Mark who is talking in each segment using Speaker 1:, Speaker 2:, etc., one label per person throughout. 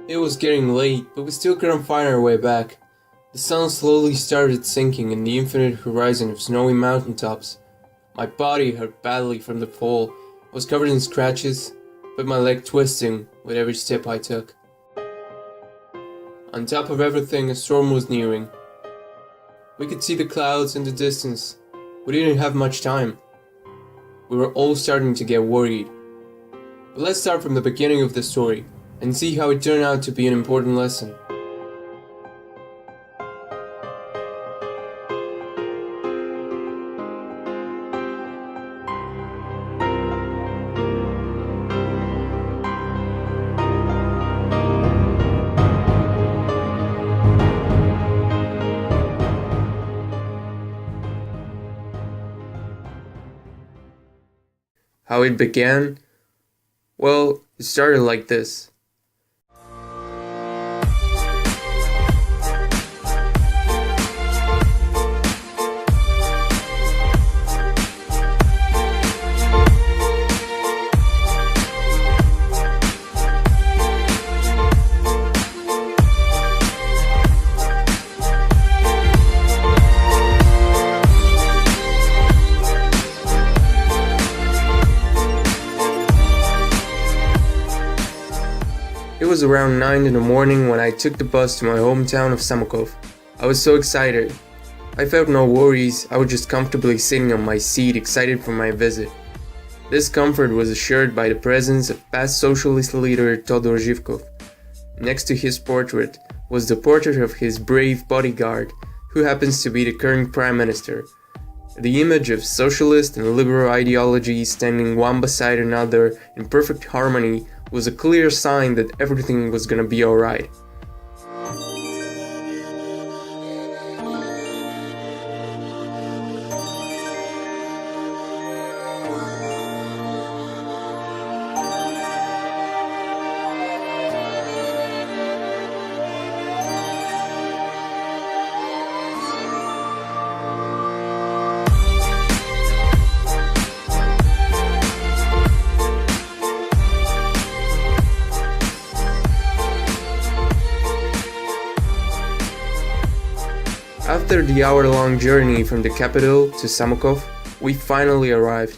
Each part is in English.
Speaker 1: It was getting late, but we still couldn't find our way back. The sun slowly started sinking in the infinite horizon of snowy mountaintops. My body hurt badly from the fall. I was covered in scratches, but my leg twisting with every step I took. On top of everything, a storm was nearing. We could see the clouds in the distance. We didn't have much time. We were all starting to get worried. But let's start from the beginning of the story and see how it turned out to be an important lesson. How it began? Well, it started like this. It was around 9 in the morning when I took the bus to my hometown of Samokov. I was so excited. I felt no worries, I was just comfortably sitting on my seat excited for my visit. This comfort was assured by the presence of past socialist leader Todor Zhivkov. Next to his portrait was the portrait of his brave bodyguard, who happens to be the current prime minister. The image of socialist and liberal ideologies standing one beside another in perfect harmony was a clear sign that everything was gonna be alright. After the hour-long journey from the capital to Samokov, we finally arrived.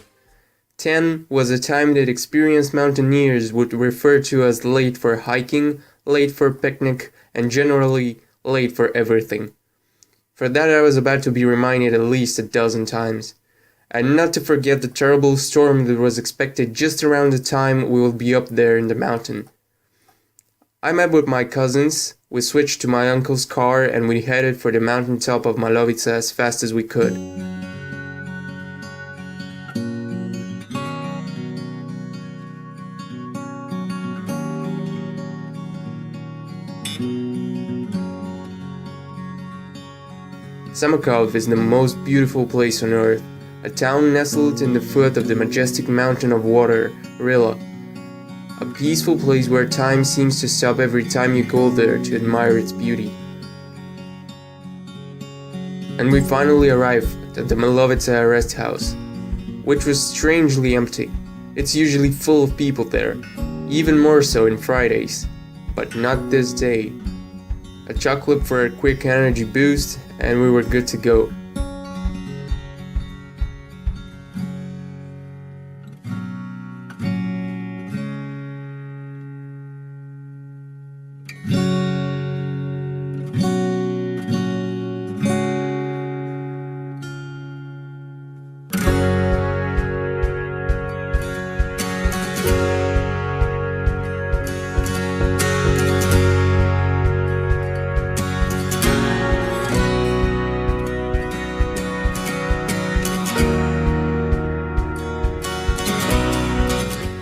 Speaker 1: 10 was a time that experienced mountaineers would refer to as late for hiking, late for picnic, and generally late for everything. For that I was about to be reminded at least a dozen times. And not to forget the terrible storm that was expected just around the time we would be up there in the mountain. I met with my cousins, we switched to my uncle's car and we headed for the mountaintop of Malovica as fast as we could. Samokov is the most beautiful place on earth, a town nestled in the foot of the majestic mountain of water, Rila. A peaceful place where time seems to stop every time you go there to admire its beauty. And we finally arrived at the Malovica rest house, which was strangely empty. It's usually full of people there, even more so on Fridays, but not this day. A chocolate for a quick energy boost and we were good to go.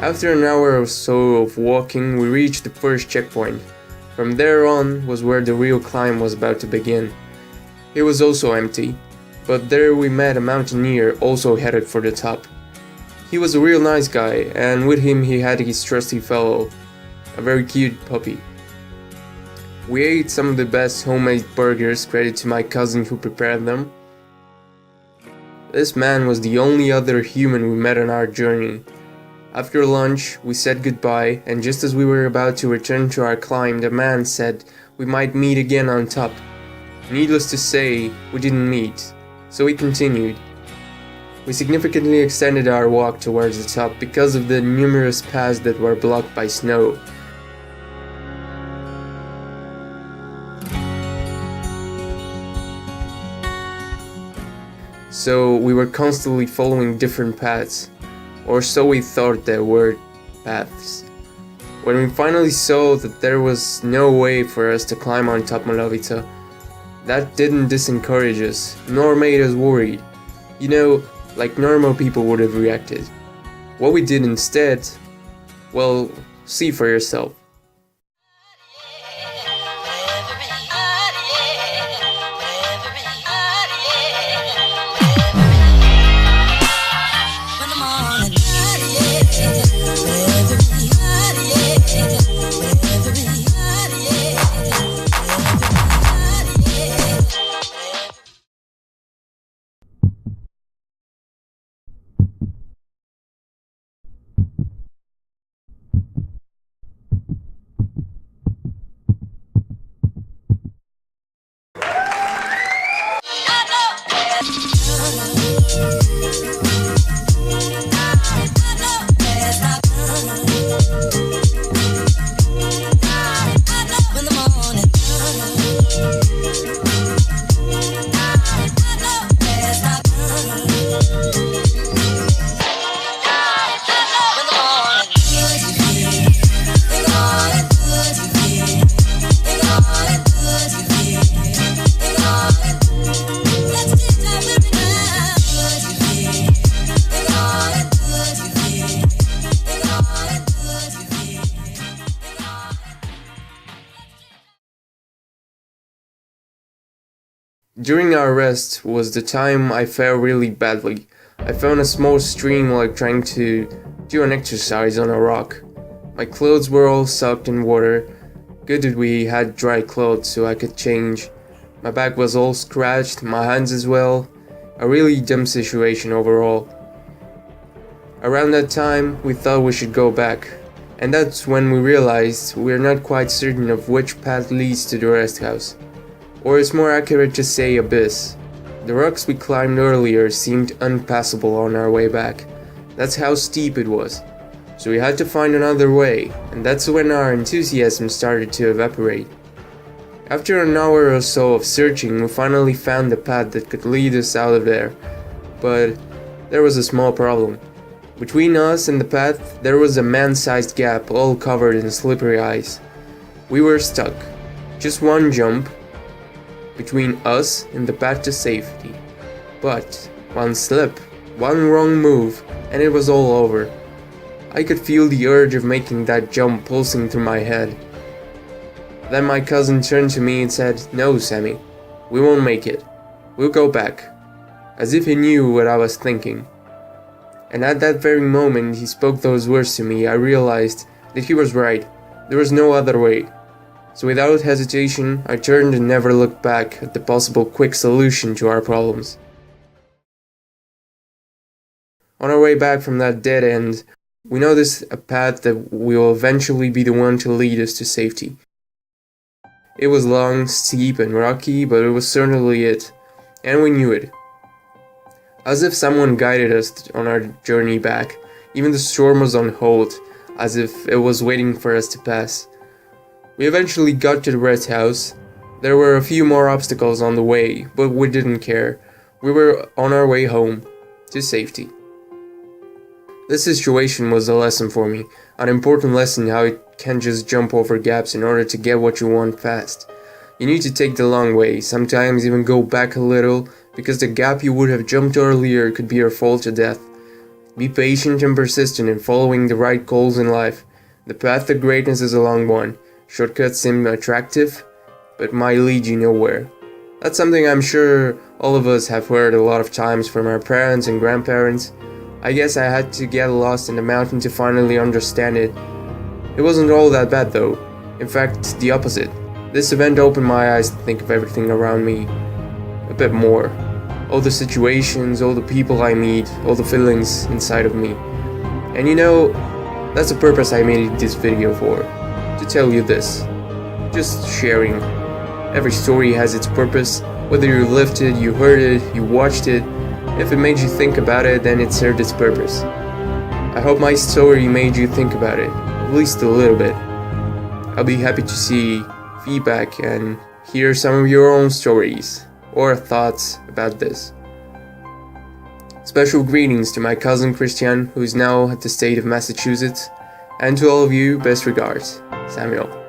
Speaker 1: After an hour or so of walking, we reached the first checkpoint. From there on was where the real climb was about to begin. It was also empty, but there we met a mountaineer also headed for the top. He was a real nice guy, and with him he had his trusty fellow, a very cute puppy. We ate some of the best homemade burgers, credit to my cousin who prepared them. This man was the only other human we met on our journey. After lunch, we said goodbye, and just as we were about to return to our climb, the man said we might meet again on top. Needless to say, we didn't meet, so we continued. We significantly extended our walk towards the top because of the numerous paths that were blocked by snow. So we were constantly following different paths, or so we thought there were paths. When we finally saw that there was no way for us to climb on top Malovica, that didn't disencourage us, nor made us worried. You know, like normal people would have reacted. What we did instead, well, see for yourself. During our rest was the time I felt really badly. I found a small stream while trying to do an exercise on a rock. My clothes were all soaked in water. Good that we had dry clothes so I could change. My back was all scratched, my hands as well. A really dumb situation overall. Around that time, we thought we should go back. And that's when we realized we're not quite certain of which path leads to the rest house. Or it's more accurate to say abyss. The rocks we climbed earlier seemed unpassable on our way back. That's how steep it was. So we had to find another way, and that's when our enthusiasm started to evaporate. After an hour or so of searching, we finally found the path that could lead us out of there. But there was a small problem. Between us and the path, there was a man-sized gap all covered in slippery ice. We were stuck. Just one jump between us and the path to safety. But one slip, one wrong move, and it was all over. I could feel the urge of making that jump pulsing through my head. Then my cousin turned to me and said, "No, Sammy, we won't make it. We'll go back." As if he knew what I was thinking. And at that very moment he spoke those words to me, I realized that he was right. There was no other way. So without hesitation, I turned and never looked back at the possible quick solution to our problems. On our way back from that dead end, we noticed a path that will eventually be the one to lead us to safety. It was long, steep and rocky, but it was certainly it, and we knew it. As if someone guided us on our journey back, even the storm was on hold, as if it was waiting for us to pass. We eventually got to the rest house. There were a few more obstacles on the way, but we didn't care. We were on our way home, to safety. This situation was a lesson for me, an important lesson how you can't just jump over gaps in order to get what you want fast. You need to take the long way, sometimes even go back a little, because the gap you would have jumped earlier could be your fall to death. Be patient and persistent in following the right goals in life. The path to greatness is a long one. Shortcuts seem attractive, but might lead you nowhere. That's something I'm sure all of us have heard a lot of times from our parents and grandparents. I guess I had to get lost in the mountain to finally understand it. It wasn't all that bad though. In fact, the opposite. This event opened my eyes to think of everything around me a bit more. All the situations, all the people I meet, all the feelings inside of me. And that's the purpose I made this video for, to tell you this. Just sharing. Every story has its purpose, whether you lived it, you heard it, you watched it. If it made you think about it, then it served its purpose. I hope my story made you think about it, at least a little bit. I'll be happy to see feedback and hear some of your own stories or thoughts about this. Special greetings to my cousin Christian, who is now at the state of Massachusetts, and to all of you, best regards, Samuel.